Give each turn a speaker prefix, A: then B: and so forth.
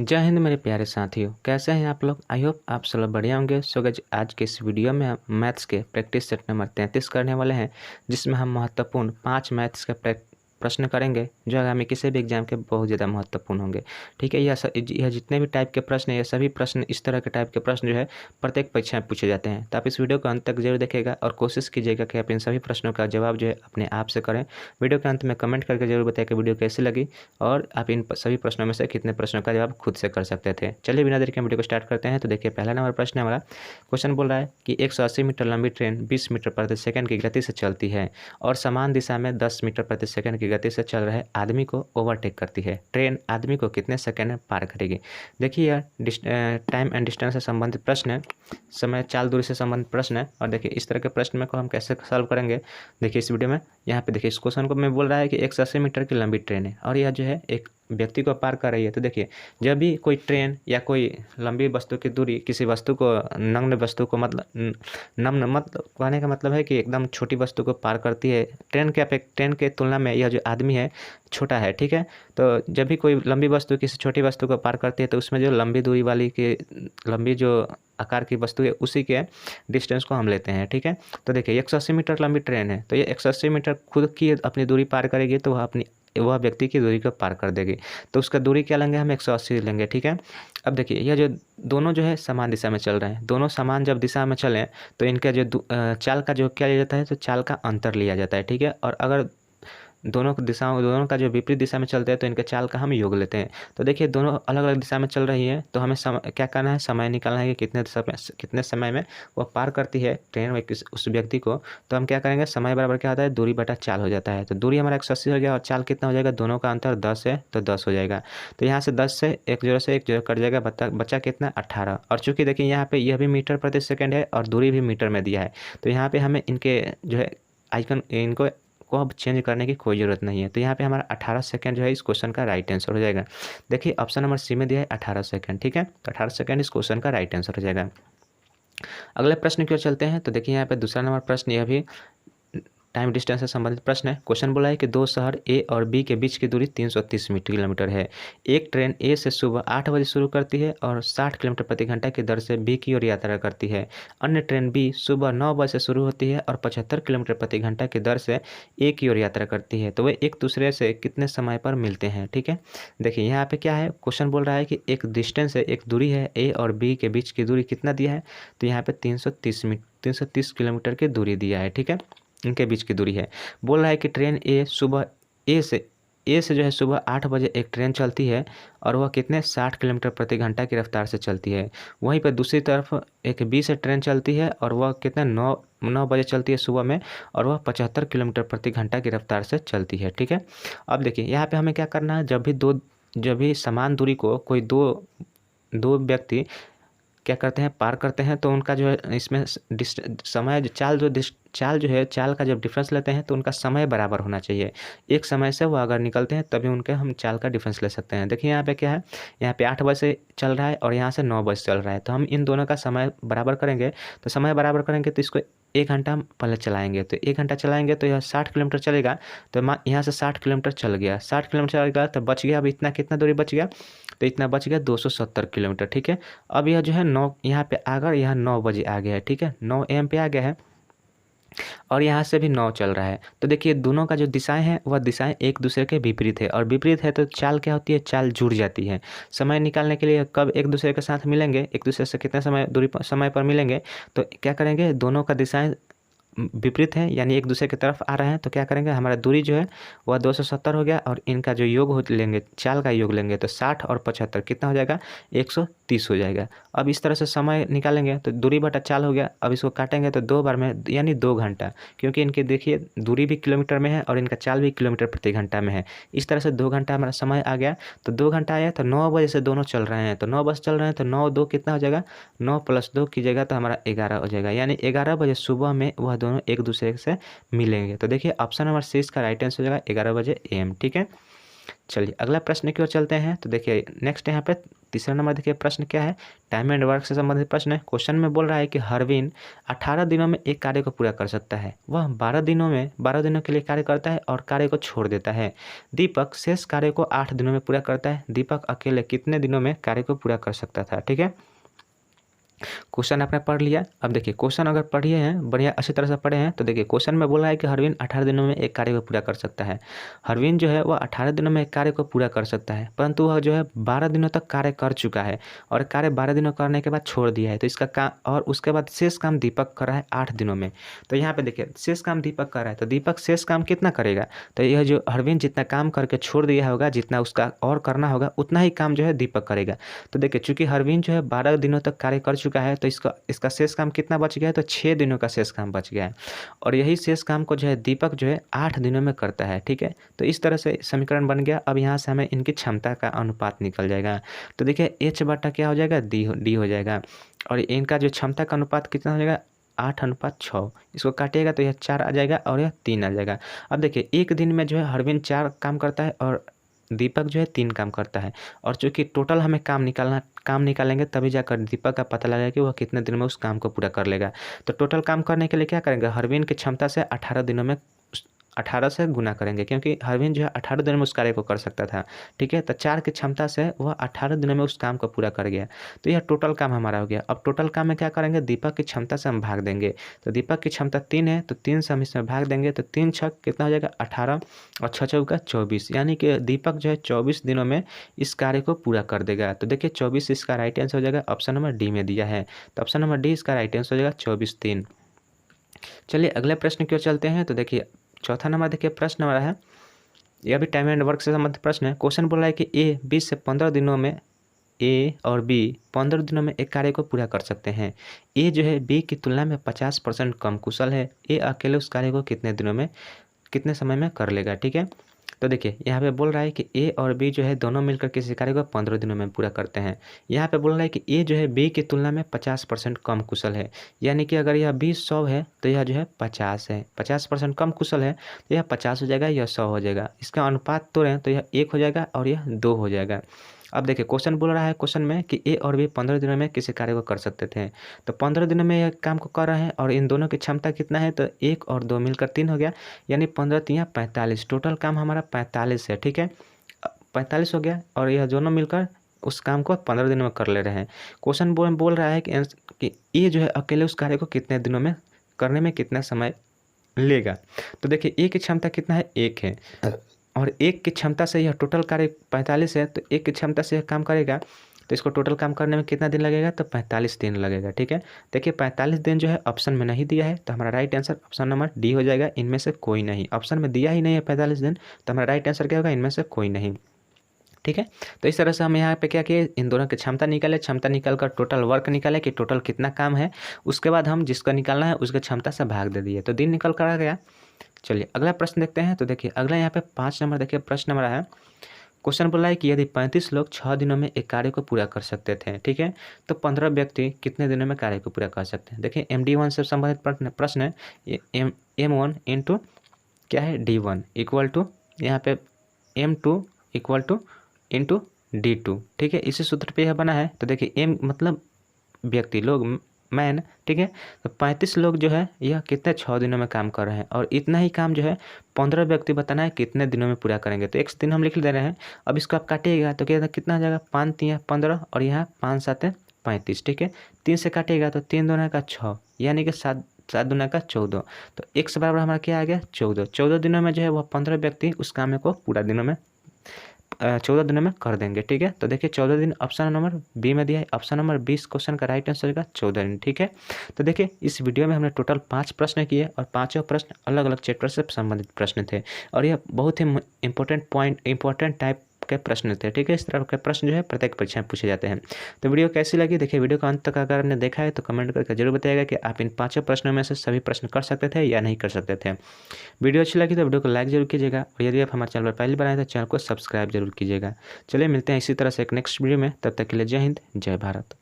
A: जय हिंद मेरे प्यारे साथियों, कैसे हैं आप लोग। आई होप आप सब लोग बढ़िया होंगे। सो गाइस, आज के इस वीडियो में हम मैथ्स के प्रैक्टिस सेट नंबर 33 करने वाले हैं, जिसमें हम महत्वपूर्ण 5 मैथ्स के प्रश्न करेंगे जो आगामी किसी भी एग्जाम के बहुत ज़्यादा महत्वपूर्ण होंगे। ठीक है, यह जितने भी टाइप के प्रश्न हैं, ये सभी प्रश्न इस तरह के टाइप के प्रश्न जो है प्रत्येक परीक्षा में पूछे जाते हैं। तो आप इस वीडियो को अंत तक जरूर देखिएगा और कोशिश कीजिएगा कि आप इन सभी प्रश्नों का जवाब जो है अपने आप से करें। वीडियो के अंत में कमेंट करके जरूर बताएं कि वीडियो कैसी लगी और आप इन सभी प्रश्नों में से कितने प्रश्नों का जवाब खुद से कर सकते थे। चलिए बिना देर के वीडियो को स्टार्ट करते हैं। तो देखिए, पहला नंबर प्रश्न है हमारा। क्वेश्चन बोल रहा है कि 180 मीटर लंबी ट्रेन 20 मीटर प्रति सेकंड की गति से चलती है और समान दिशा में 10 मीटर प्रति सेकंड की गति से चल रहे आदमी को ओवरटेक करती है। ट्रेन आदमी को कितने सेकंड में पार करेगी। देखिए, यह टाइम एंड डिस्टेंस से संबंधित प्रश्न है, समय चाल दूरी से संबंधित प्रश्न है। और देखिए, इस तरह के प्रश्न में को हम कैसे सॉल्व करेंगे, देखिए इस वीडियो में। यहाँ पे देखिए, इस क्वेश्चन को मैं बोल रहा है कि 180 मीटर की लंबी ट्रेन है और यह जो है एक व्यक्ति को पार कर रही है। तो देखिए, जब भी कोई ट्रेन या कोई लंबी वस्तु की दूरी किसी वस्तु को, नग्न वस्तु को, मतलब नग्न मतलब कहने का मतलब है कि एकदम छोटी वस्तु को पार करती है। ट्रेन के तुलना में यह जो आदमी है छोटा है। ठीक है, तो जब भी कोई लंबी वस्तु किसी छोटी वस्तु को पार करती है तो उसमें जो लंबी दूरी वाली की लंबी जो आकार की वस्तु है उसी के डिस्टेंस को हम लेते हैं। ठीक है, तो देखिए 180 मीटर लंबी ट्रेन है, तो ये 180 मीटर खुद की अपनी दूरी पार करेगी तो वह व्यक्ति की दूरी को पार कर देगी। तो उसका दूरी क्या लेंगे हम, 180 लेंगे। ठीक है, अब देखिए, यह जो दोनों जो है समान दिशा में चल रहे हैं, दोनों समान जब दिशा में चलें तो इनका जो चाल का जो क्या लिया जाता है, तो चाल का अंतर लिया जाता है। ठीक है, और अगर दोनों का जो विपरीत दिशा में चलते हैं तो इनके चाल का हम योग लेते हैं। तो देखिए, दोनों अलग अलग दिशा में चल रही है तो हमें क्या करना है, समय निकालना है कि कितने समय में वह पार करती है ट्रेन उस व्यक्ति को। तो हम क्या करेंगे, समय बराबर क्या होता है, दूरी बटा चाल हो जाता है। तो दूरी हमारा 180 हो गया और चाल कितना हो जाएगा, दोनों का अंतर 10 है तो 10 हो जाएगा। तो यहाँ से 10 से एक जोड़ कट जाएगा, बचा कितना, 18। और चूंकि देखिए यहाँ पे यह भी मीटर प्रति सेकेंड है और दूरी भी मीटर में दिया है, तो यहाँ पे हमें इनके जो है आइकन इनको को अब चेंज करने की कोई ज़रूरत नहीं है। तो यहाँ पे हमारा 18 सेकंड जो है इस क्वेश्चन का राइट आंसर हो जाएगा। देखिए, ऑप्शन नंबर सी में दिया है 18 सेकंड। ठीक है, तो 18 सेकंड इस क्वेश्चन का राइट आंसर हो जाएगा। अगले प्रश्न की ओर चलते हैं। तो देखिए, यहाँ पे दूसरा नंबर प्रश्न, यह भी टाइम डिस्टेंस से संबंधित प्रश्न है। क्वेश्चन बोला है कि दो शहर ए और बी के बीच की दूरी 330 किलोमीटर है। एक ट्रेन ए से सुबह 8 बजे शुरू करती है और 60 किलोमीटर प्रति घंटा की दर से बी की ओर यात्रा करती है। अन्य ट्रेन बी सुबह 9 बजे से शुरू होती है और 75 किलोमीटर प्रति घंटा की दर से ए की ओर यात्रा करती है। तो वे एक दूसरे से कितने समय पर मिलते हैं। ठीक है, देखिए यहाँ पे क्या है, क्वेश्चन बोल रहा है कि एक डिस्टेंस है, एक दूरी है, ए और बी के बीच की दूरी कितना दिया है, तो यहाँ पे 330 किलोमीटर की दूरी दिया है। ठीक है, इनके बीच की दूरी है। बोल रहा है कि ट्रेन ए से जो है सुबह 8 बजे एक ट्रेन चलती है और वह कितने 60 किलोमीटर प्रति घंटा की रफ्तार से चलती है। वहीं पर दूसरी तरफ एक बी से ट्रेन चलती है और वह कितने 9 बजे चलती है सुबह में और वह 75 किलोमीटर प्रति घंटा की रफ्तार से चलती है। ठीक है, अब देखिए यहाँ पे हमें क्या करना है, जब भी समान दूरी को कोई दो व्यक्ति क्या करते हैं, पार करते हैं, तो उनका जो है इसमें समय चाल जो है चाल का जब डिफरेंस लेते हैं तो उनका समय बराबर होना चाहिए। एक समय से वो अगर निकलते हैं तभी उनके हम चाल का डिफरेंस ले सकते हैं। देखिए यहाँ पे क्या है, यहाँ पे 8 बजे से चल रहा है और यहाँ से 9 बजे चल रहा है, तो हम इन दोनों का समय बराबर करेंगे। तो समय बराबर करेंगे तो इसको 1 घंटा हम पहले चलाएंगे, तो 1 घंटा चलाएंगे तो यह 60 किलोमीटर चलेगा। तो यहाँ से 60 किलोमीटर चल गया, 60 किलोमीटर चल गया तो बच गया, अब इतना कितना दूरी बच गया, तो इतना बच गया 270 किलोमीटर। ठीक है, अब यह जो है 9 यहाँ पे आकर यहाँ 9 बजे आ गया है। ठीक है, 9 AM पे आ गया है और यहाँ से भी 9 चल रहा है। तो देखिए, दोनों का जो दिशाएं हैं वह दिशाएं एक दूसरे के विपरीत है और विपरीत है तो चाल क्या होती है, चाल जुड़ जाती है। समय निकालने के लिए कब एक दूसरे के साथ मिलेंगे, एक दूसरे से कितने समय पर मिलेंगे, तो क्या करेंगे, दोनों का दिशाएं विपरीत है यानी एक दूसरे की तरफ आ रहे हैं, तो क्या करेंगे, हमारा दूरी जो है वह 270 हो गया और इनका जो योग लेंगे, चाल का योग लेंगे, तो 60 और 75 कितना हो जाएगा, 130 हो जाएगा। अब इस तरह से समय निकालेंगे तो दूरी बटा चाल हो गया। अब इसको काटेंगे तो 2 बार में यानी 2 घंटा, क्योंकि इनकी देखिए दूरी भी किलोमीटर में है और इनका चाल भी किलोमीटर प्रति घंटा में है। इस तरह से 2 घंटा हमारा समय आ गया। तो 2 घंटा आया तो 9 बजे से दोनों चल रहे हैं, तो 9 बजे चल रहे हैं तो 9 2 कितना हो जाएगा, 9 + 2 कीजिएगा तो हमारा 11 हो जाएगा, यानी 11 बजे सुबह में वह दोनों एक दूसरे से मिलेंगे। तो देखिए, ऑप्शन नंबर सी इसका राइट आंसर हो जाएगा 11 बजे AM। ठीक है, चलिए अगला प्रश्न की ओर चलते हैं। तो देखिए नेक्स्ट यहाँ पे तीसरा नंबर देखिए प्रश्न क्या है, टाइम एंड वर्क से संबंधित प्रश्न है। क्वेश्चन में बोल रहा है कि हरविन 18 दिनों में एक कार्य को पूरा कर सकता है, वह 12 दिनों के लिए कार्य करता है और कार्य को छोड़ देता है। दीपक शेष कार्य को 8 दिनों में पूरा करता है, दीपक अकेले कितने दिनों में कार्य को पूरा कर सकता था। ठीक है, क्वेश्चन आपने पढ़ लिया। अब देखिए क्वेश्चन अगर पढ़िए हैं, बढ़िया अच्छी तरह से पढ़े हैं, तो देखिए क्वेश्चन में बोला है कि हरविन 18 दिनों में एक कार्य को पूरा कर सकता है। हरविन जो है वह 18 दिनों में एक कार्य को पूरा कर सकता है, परंतु वह जो है 12 दिनों तक कार्य कर चुका है और कार्य 12 दिनों करने के बाद छोड़ दिया है। तो इसका काम, और उसके बाद शेष काम दीपक कर रहा है 8 दिनों में। तो यहाँ पे देखिए शेष काम दीपक कर रहा है, तो दीपक शेष काम कितना करेगा, तो यह जो हरविन जितना काम करके छोड़ दिया होगा, जितना उसका और करना होगा उतना ही काम जो है दीपक करेगा। तो देखिए चूंकि हरविन जो है 12 दिनों तक कार्य कर चुका है, तो इसका शेष काम कितना बच गया है, तो 6 दिनों का शेष काम बच गया है, और यही शेष काम को जो है दीपक जो है 8 दिनों में करता है। ठीक है, तो इस तरह से समीकरण बन गया। अब यहाँ से हमें इनकी क्षमता का अनुपात निकल जाएगा। तो देखिए H बटा क्या हो जाएगा, डी हो जाएगा, और इनका जो क्षमता का अनुपात कितना हो जाएगा, 8:6। इसको काटिएगा तो यह 4 आ जाएगा और यह 3 आ जाएगा। अब देखिए एक दिन में जो है हरविन 4 काम करता है और दीपक जो है 3 काम करता है, और चूंकि टोटल हमें काम निकालेंगे तभी जाकर दीपक का पता लगेगा कि वह कितने दिन में उस काम को पूरा कर लेगा। तो टोटल काम करने के लिए क्या करेंगे, हरविन की क्षमता से 18 दिनों में 18 से गुना करेंगे, क्योंकि हरविन जो है 18 दिनों में उस कार्य को कर सकता था। ठीक है, तो 4 की क्षमता से वह 18 दिनों में उस काम को पूरा कर गया। तो यह टोटल काम हमारा हो गया। अब टोटल काम में क्या करेंगे, दीपक की क्षमता से हम भाग देंगे। तो दीपक की क्षमता 3 है, तो 3 से हम इसमें भाग देंगे, तो 3 छक कितना हो जाएगा, 18, और 6 चौका 24, यानी कि दीपक जो है 24 दिनों में इस कार्य को पूरा कर देगा। तो देखिए 24 इसका राइट आंसर हो जाएगा, ऑप्शन नंबर डी में दिया है। तो ऑप्शन नंबर डी इसका राइट आंसर हो जाएगा 24 3। चलिए अगले प्रश्न की ओर चलते हैं। तो देखिए चौथा नंबर देखिए प्रश्न हमारा है, यह भी टाइम एंड वर्क से संबंधित प्रश्न है। क्वेश्चन बोला है कि ए 20 से 15 दिनों में, ए और बी 15 दिनों में एक कार्य को पूरा कर सकते हैं। ए जो है बी की तुलना में 50% कम कुशल है। ए अकेले उस कार्य को कितने दिनों में, कितने समय में कर लेगा। ठीक है, तो देखिए यहाँ पे बोल रहा है कि ए और बी जो है दोनों मिलकर किसी कार्य को 15 दिनों में पूरा करते हैं। यहाँ पे बोल रहा है कि ए जो है बी की तुलना में 50% कम कुशल है, यानी कि अगर यह बी 100 है तो यह जो है 50 है। 50% कम कुशल है तो यह 50 हो जाएगा, यह 100 हो जाएगा। इसका अनुपात तोड़ें तो यह 1 हो जाएगा और यह 2 हो जाएगा। अब देखिए क्वेश्चन बोल रहा है, क्वेश्चन में कि ए और बी 15 दिनों में किसी कार्य को कर सकते थे। तो 15 दिनों में यह काम को कर रहे हैं, और इन दोनों की क्षमता कितना है, तो 1 और 2 मिलकर 3 हो गया, यानी 15 3 45। टोटल काम हमारा 45 है। ठीक है, 45 हो गया, और यह दोनों मिलकर उस काम को 15 दिनों में कर ले रहे हैं। क्वेश्चन बोल रहा है कि ए जो है अकेले उस कार्य को कितने दिनों में करने में कितना समय लेगा। तो देखिए ए की क्षमता कितना है, 1 है, और 1 की क्षमता से यह टोटल कार्य 45 है, तो 1 की क्षमता से यह काम करेगा, तो इसको टोटल काम करने में कितना दिन लगेगा, तो 45 दिन लगेगा। ठीक है, देखिए 45 दिन जो है ऑप्शन में नहीं दिया है, तो हमारा right answer option number D हो जाएगा, इनमें से कोई नहीं। ऑप्शन में दिया ही नहीं है 45 दिन, तो हमारा राइट आंसर क्या होगा, इनमें से कोई नहीं। ठीक है, तो इस तरह से हम यहाँ पे क्या किए, इन दोनों की क्षमता निकाले, क्षमता निकाल कर टोटल वर्क निकाले कि टोटल कितना काम है, उसके बाद हम जिसका निकालना है उसके क्षमता से भाग दे दिए, तो दिन निकल कर आ गया। चलिए अगला प्रश्न देखते हैं। तो देखिए अगला यहाँ पे 5 नंबर देखिए प्रश्न नंबर है। क्वेश्चन बोला है कि यदि 35 लोग 6 दिनों में एक कार्य को पूरा कर सकते थे, ठीक है, तो 15 व्यक्ति कितने दिनों में कार्य को पूरा कर सकते हैं। देखिए MD1 से संबंधित प्रश्न है। M1 इंटू क्या है, D1 इक्वल टू यहाँ पे M2 equal two into D2। ठीक है, इसी सूत्र पे यह बना है। तो देखिए M मतलब व्यक्ति, लोग, मैन। ठीक है, तो 35 लोग जो है यह कितने 6 दिनों में काम कर रहे हैं, और इतना ही काम जो है 15 व्यक्ति बताना है कितने दिनों में पूरा करेंगे। तो एक दिन हम लिख दे रहे हैं। अब इसको आप काटिएगा तो कितना हो जाएगा, 5 3 15, और यहाँ 5 7 35। ठीक है, 3 से काटिएगा तो 3 दूना का 6, यानी कि 7 दूना का 14। तो एक से बराबर हमारा क्या आ गया, 14 दिनों में जो है वह 15 व्यक्ति उस काम को पूरा दिनों में 14 दिनों में कर देंगे। ठीक है, तो देखिए 14 दिन ऑप्शन नंबर बी में दिया है। ऑप्शन नंबर 20 क्वेश्चन का राइट आंसर होगा 14 दिन। ठीक है, तो देखिए इस वीडियो में हमने टोटल 5 प्रश्न किए, और पांचों प्रश्न अलग अलग चैप्टर से संबंधित प्रश्न थे, और यह बहुत ही इंपॉर्टेंट टाइप के प्रश्न थे। ठीक है, इस तरह के प्रश्न जो है प्रत्येक परीक्षा में पूछे जाते हैं। तो वीडियो कैसी लगी, देखिए वीडियो को अंत तक अगर आपने देखा है तो कमेंट करके जरूर बताइएगा कि आप इन 5 प्रश्नों में से सभी प्रश्न कर सकते थे या नहीं कर सकते थे। वीडियो अच्छी लगी तो वीडियो को लाइक जरूर कीजिएगा, और यदि आप हमारे चैनल पर पहली बार आए तो चैनल को सब्सक्राइब जरूर कीजिएगा। चलिए मिलते हैं इसी तरह से एक नेक्स्ट वीडियो में, तब तक के लिए जय हिंद, जय भारत।